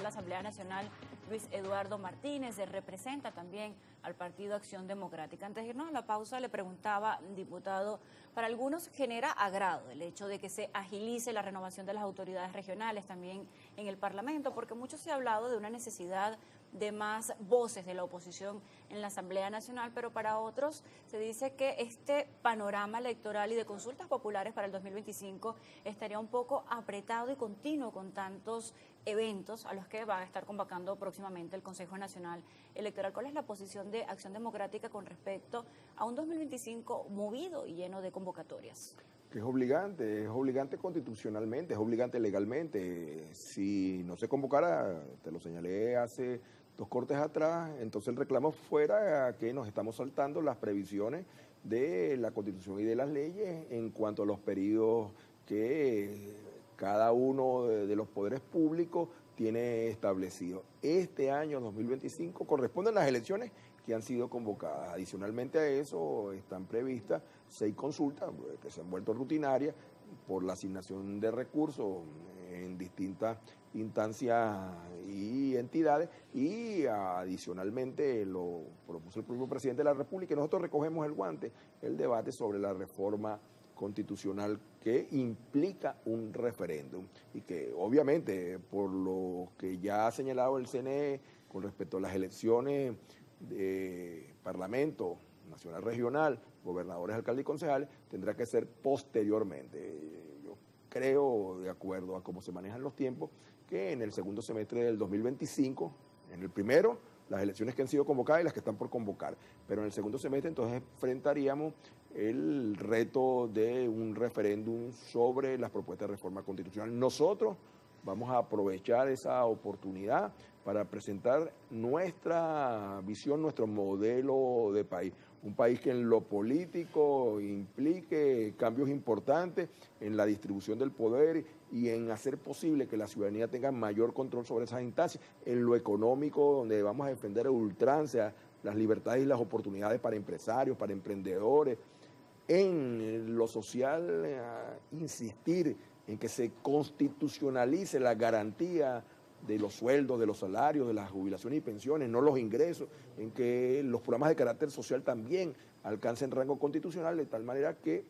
la Asamblea Nacional, Luis Eduardo Martínez, representa también al Partido Acción Democrática. Antes de irnos a la pausa, le preguntaba, diputado, para algunos genera agrado el hecho de que se agilice la renovación de las autoridades regionales también en el Parlamento, porque mucho se ha hablado de una necesidad de más voces de la oposición en la Asamblea Nacional, pero para otros se dice que este panorama electoral y de consultas populares para el 2025 estaría un poco apretado y continuo con tantos eventos a los que va a estar convocando próximamente el Consejo Nacional Electoral. ¿Cuál es la posición de Acción Democrática con respecto a un 2025 movido y lleno de convocatorias? Que es obligante constitucionalmente, es obligante legalmente. Si no se convocara, te lo señalé hace 2 cortes atrás, entonces el reclamo fuera que nos estamos saltando las previsiones de la Constitución y de las leyes en cuanto a los periodos que cada uno de los poderes públicos tiene establecido. Este año 2025 corresponden las elecciones que han sido convocadas. Adicionalmente a eso están previstas 6 consultas que se han vuelto rutinarias por la asignación de recursos en distintas instancias y entidades, y adicionalmente lo propuso el propio presidente de la República y nosotros recogemos el guante, el debate sobre la reforma constitucional que implica un referéndum y que obviamente por lo que ya ha señalado el CNE con respecto a las elecciones de Parlamento Nacional Regional, gobernadores, alcaldes y concejales, tendrá que ser posteriormente. Yo creo, de acuerdo a cómo se manejan los tiempos, que en el segundo semestre del 2025, en el primero, las elecciones que han sido convocadas y las que están por convocar, pero en el segundo semestre entonces enfrentaríamos el reto de un referéndum sobre las propuestas de reforma constitucional. Nosotros vamos a aprovechar esa oportunidad para presentar nuestra visión, nuestro modelo de país. Un país que en lo político implique cambios importantes en la distribución del poder y en hacer posible que la ciudadanía tenga mayor control sobre esas instancias. En lo económico, donde vamos a defender a ultranza las libertades y las oportunidades para empresarios, para emprendedores. En lo social, insistir en que se constitucionalice la garantía de los sueldos, de los salarios, de las jubilaciones y pensiones, no los ingresos, en que los programas de carácter social también alcancen rango constitucional, de tal manera que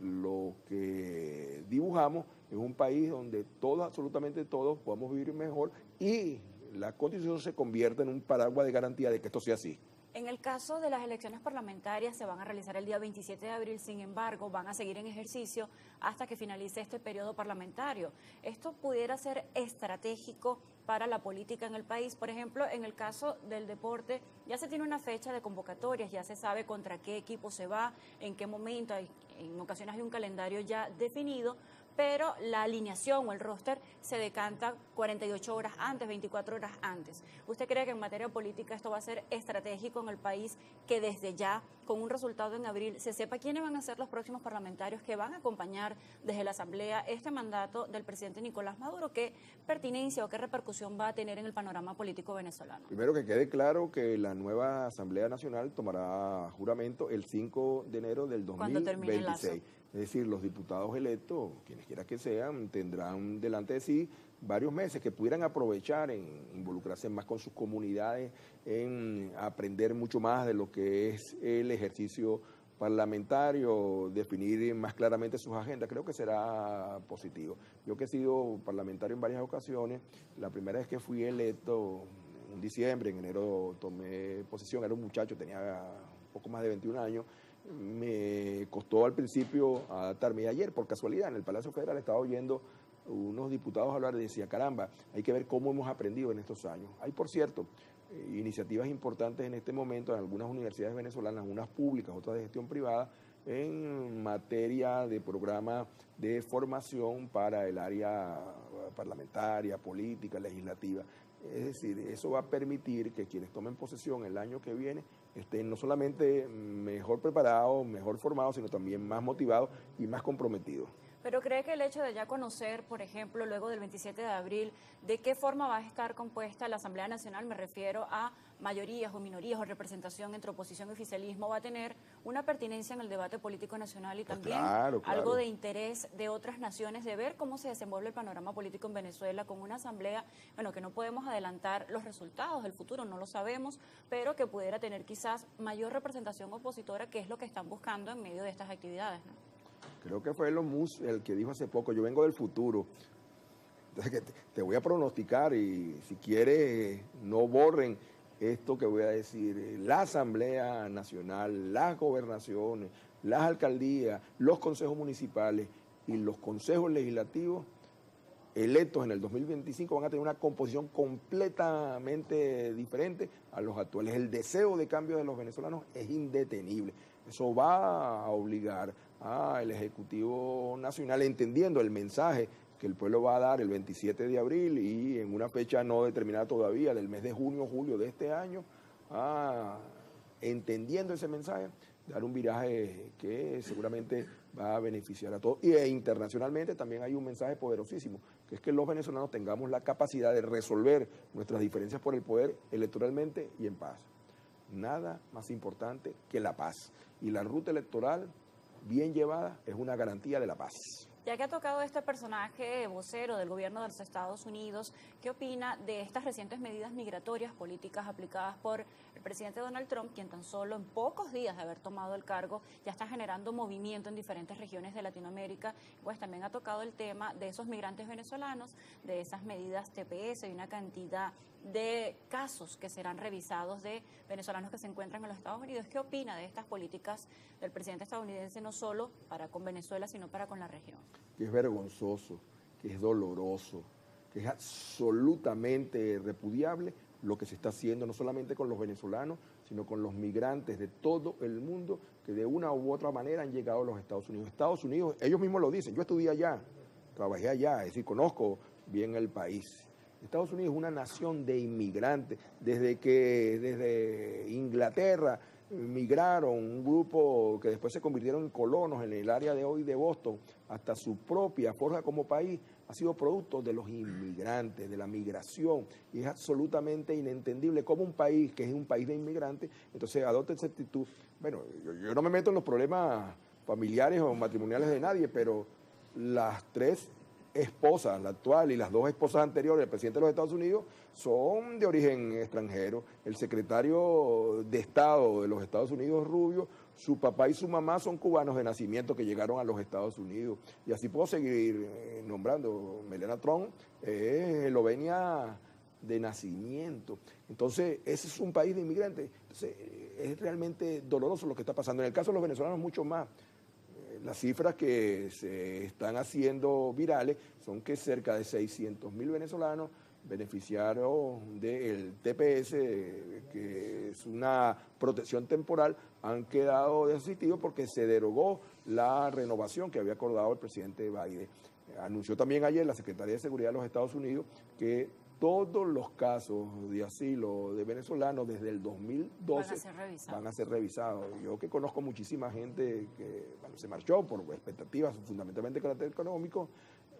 lo que dibujamos es un país donde todos, absolutamente todos, podamos vivir mejor y la Constitución se convierta en un paraguas de garantía de que esto sea así. En el caso de las elecciones parlamentarias se van a realizar el día 27 de abril, sin embargo, van a seguir en ejercicio hasta que finalice este periodo parlamentario. ¿Esto pudiera ser estratégico para la política en el país? Por ejemplo, en el caso del deporte, ya se tiene una fecha de convocatorias, ya se sabe contra qué equipo se va, en qué momento, en ocasiones hay un calendario ya definido, pero la alineación o el roster se decanta 48 horas antes, 24 horas antes. ¿Usted cree que en materia política esto va a ser estratégico en el país, que desde ya, con un resultado en abril, se sepa quiénes van a ser los próximos parlamentarios que van a acompañar desde la Asamblea este mandato del presidente Nicolás Maduro? ¿Qué pertinencia o qué repercusión va a tener en el panorama político venezolano? Primero, que quede claro que la nueva Asamblea Nacional tomará juramento el 5 de enero del 2026. Es decir, los diputados electos, quienes quiera que sean, tendrán delante de sí varios meses que pudieran aprovechar en involucrarse más con sus comunidades, en aprender mucho más de lo que es el ejercicio parlamentario, definir más claramente sus agendas. Creo que será positivo. Yo que he sido parlamentario en varias ocasiones, la primera vez que fui electo en diciembre, en enero tomé posesión, era un muchacho, tenía un poco más de 21 años, me costó al principio adaptarme. Y ayer, por casualidad, en el Palacio Federal estaba oyendo unos diputados hablar y decía, caramba, hay que ver cómo hemos aprendido en estos años. Hay, por cierto, iniciativas importantes en este momento en algunas universidades venezolanas, unas públicas, otras de gestión privada, en materia de programa de formación para el área parlamentaria, política, legislativa. Es decir, eso va a permitir que quienes tomen posesión el año que viene estén no solamente mejor preparados, mejor formados, sino también más motivados y más comprometidos. Pero ¿cree que el hecho de ya conocer, por ejemplo, luego del 27 de abril, de qué forma va a estar compuesta la Asamblea Nacional, me refiero a mayorías o minorías o representación entre oposición y oficialismo, va a tener una pertinencia en el debate político nacional y también Claro. algo de interés de otras naciones de ver cómo se desenvuelve el panorama político en Venezuela con una asamblea, bueno, que no podemos adelantar los resultados del futuro, no lo sabemos, pero que pudiera tener quizás mayor representación opositora, que es lo que están buscando en medio de estas actividades, ¿no? Creo que fue Elon Musk el que dijo hace poco, yo vengo del futuro. Entonces, que te voy a pronosticar y si quieres no borren esto que voy a decir. La Asamblea Nacional, las gobernaciones, las alcaldías, los consejos municipales y los consejos legislativos electos en el 2025 van a tener una composición completamente diferente a los actuales. El deseo de cambio de los venezolanos es indetenible. Eso va a obligar al Ejecutivo Nacional, entendiendo el mensaje que el pueblo va a dar el 27 de abril y en una fecha no determinada todavía, del mes de junio o julio de este año, entendiendo ese mensaje, dar un viraje que seguramente va a beneficiar a todos. Y internacionalmente también hay un mensaje poderosísimo, que es que los venezolanos tengamos la capacidad de resolver nuestras diferencias por el poder electoralmente y en paz. Nada más importante que la paz. Y la ruta electoral bien llevada es una garantía de la paz. Ya que ha tocado este personaje vocero del gobierno de los Estados Unidos, ¿qué opina de estas recientes medidas migratorias políticas aplicadas por el presidente Donald Trump, quien tan solo en pocos días de haber tomado el cargo ya está generando movimiento en diferentes regiones de Latinoamérica? Pues también ha tocado el tema de esos migrantes venezolanos, de esas medidas TPS y una cantidad de casos que serán revisados de venezolanos que se encuentran en los Estados Unidos. ¿Qué opina de estas políticas del presidente estadounidense, no solo para con Venezuela, sino para con la región? Que es vergonzoso, que es doloroso, que es absolutamente repudiable lo que se está haciendo, no solamente con los venezolanos, sino con los migrantes de todo el mundo que de una u otra manera han llegado a los Estados Unidos. Estados Unidos, ellos mismos lo dicen, yo estudié allá, trabajé allá, es decir, conozco bien el país. Estados Unidos es una nación de inmigrantes, desde Inglaterra migraron un grupo que después se convirtieron en colonos en el área de hoy de Boston, hasta su propia forja como país, ha sido producto de los inmigrantes, de la migración, y es absolutamente inentendible cómo un país que es un país de inmigrantes, entonces adopta esa actitud. Bueno, yo no me meto en los problemas familiares o matrimoniales de nadie, pero las tres esposas, la actual y las dos esposas anteriores del presidente de los Estados Unidos, son de origen extranjero. El secretario de Estado de los Estados Unidos, Rubio, su papá y su mamá son cubanos de nacimiento que llegaron a los Estados Unidos. Y así puedo seguir nombrando. Melania Trump es eslovenia de nacimiento. Entonces, ese es un país de inmigrantes. Entonces, es realmente doloroso lo que está pasando. En el caso de los venezolanos, mucho más. Las cifras que se están haciendo virales son que cerca de 600.000 venezolanos beneficiaron del TPS, que es una protección temporal, han quedado desasistidos porque se derogó la renovación que había acordado el presidente Biden. Anunció también ayer la Secretaría de Seguridad de los Estados Unidos que todos los casos de asilo de venezolanos desde el 2012 van a ser revisados. Yo que conozco muchísima gente que se marchó por expectativas fundamentalmente de carácter económico,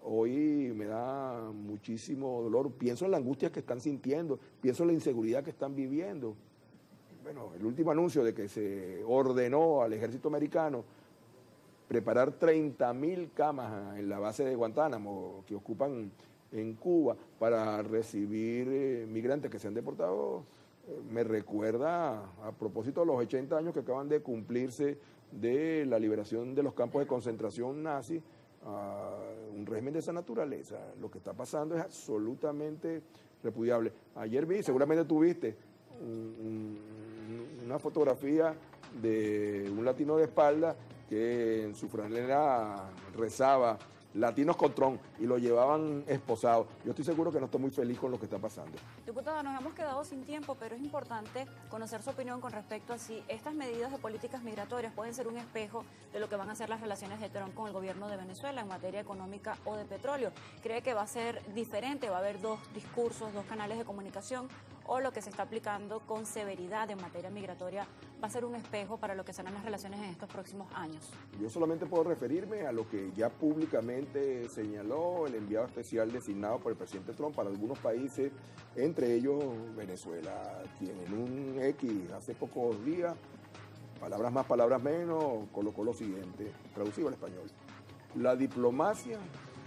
hoy me da muchísimo dolor. Pienso en la angustia que están sintiendo, pienso en la inseguridad que están viviendo. Bueno, el último anuncio de que se ordenó al ejército americano preparar 30.000 camas en la base de Guantánamo que ocupan en Cuba para recibir migrantes que se han deportado, me recuerda a propósito de los 80 años que acaban de cumplirse de la liberación de los campos de concentración nazi, a un régimen de esa naturaleza. Lo que está pasando es absolutamente repudiable. Ayer vi, seguramente tú viste, una fotografía de un latino de espalda que en su franela rezaba "Latinos con Trump" y lo llevaban esposado. Yo estoy seguro que no estoy muy feliz con lo que está pasando. Diputada, nos hemos quedado sin tiempo, pero es importante conocer su opinión con respecto a si estas medidas de políticas migratorias pueden ser un espejo de lo que van a ser las relaciones de Trump con el gobierno de Venezuela en materia económica o de petróleo. ¿Cree que va a ser diferente? ¿Va a haber dos discursos, dos canales de comunicación? ¿O lo que se está aplicando con severidad en materia migratoria va a ser un espejo para lo que serán las relaciones en estos próximos años? Yo solamente puedo referirme a lo que ya públicamente señaló el enviado especial designado por el presidente Trump para algunos países, entre ellos Venezuela, quien en un X hace pocos días, palabras más, palabras menos, colocó lo siguiente, traducido al español: la diplomacia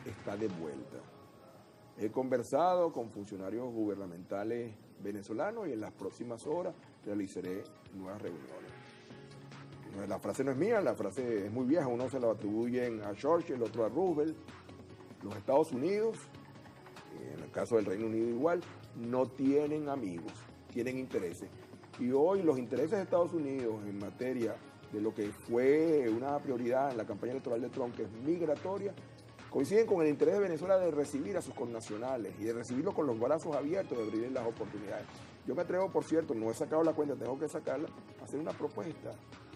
está de vuelta. He conversado con funcionarios gubernamentales venezolanos y en las próximas horas realizaré nuevas reuniones. La frase no es mía, la frase es muy vieja, uno se la atribuyen a Churchill, el otro a Roosevelt. Los Estados Unidos, en el caso del Reino Unido igual, no tienen amigos, tienen intereses. Y hoy los intereses de Estados Unidos en materia de lo que fue una prioridad en la campaña electoral de Trump, que es migratoria, coinciden con el interés de Venezuela de recibir a sus connacionales y de recibirlos con los brazos abiertos, de abrirles las oportunidades. Yo me atrevo, por cierto, no he sacado la cuenta, tengo que sacarla, a hacer una propuesta: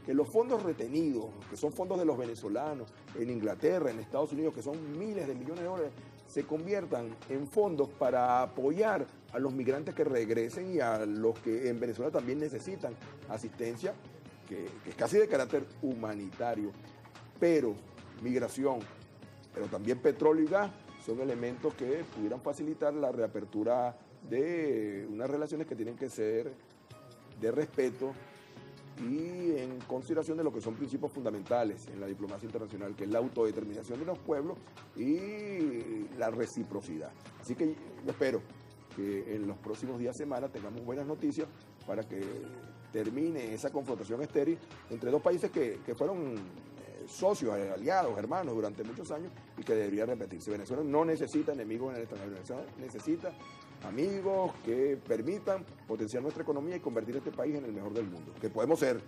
que los fondos retenidos, que son fondos de los venezolanos en Inglaterra, en Estados Unidos, que son miles de millones de dólares, se conviertan en fondos para apoyar a los migrantes que regresen y a los que en Venezuela también necesitan asistencia, que es casi de carácter humanitario. Pero migración, pero también petróleo y gas son elementos que pudieran facilitar la reapertura de unas relaciones que tienen que ser de respeto y en consideración de lo que son principios fundamentales en la diplomacia internacional, que es la autodeterminación de los pueblos y la reciprocidad. Así que yo espero que en los próximos días, semanas, tengamos buenas noticias para que termine esa confrontación estéril entre dos países que fueron socios, aliados, hermanos durante muchos años y que debería repetirse. Venezuela no necesita enemigos en el extranjero, Venezuela necesita amigos que permitan potenciar nuestra economía y convertir este país en el mejor del mundo, que podemos ser.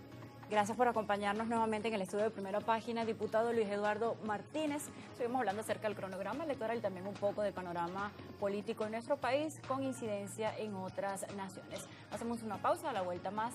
Gracias por acompañarnos nuevamente en el estudio de Primera Página, diputado Luis Eduardo Martínez. Estuvimos hablando acerca del cronograma electoral y también un poco del panorama político en nuestro país con incidencia en otras naciones. Hacemos una pausa, a la vuelta más.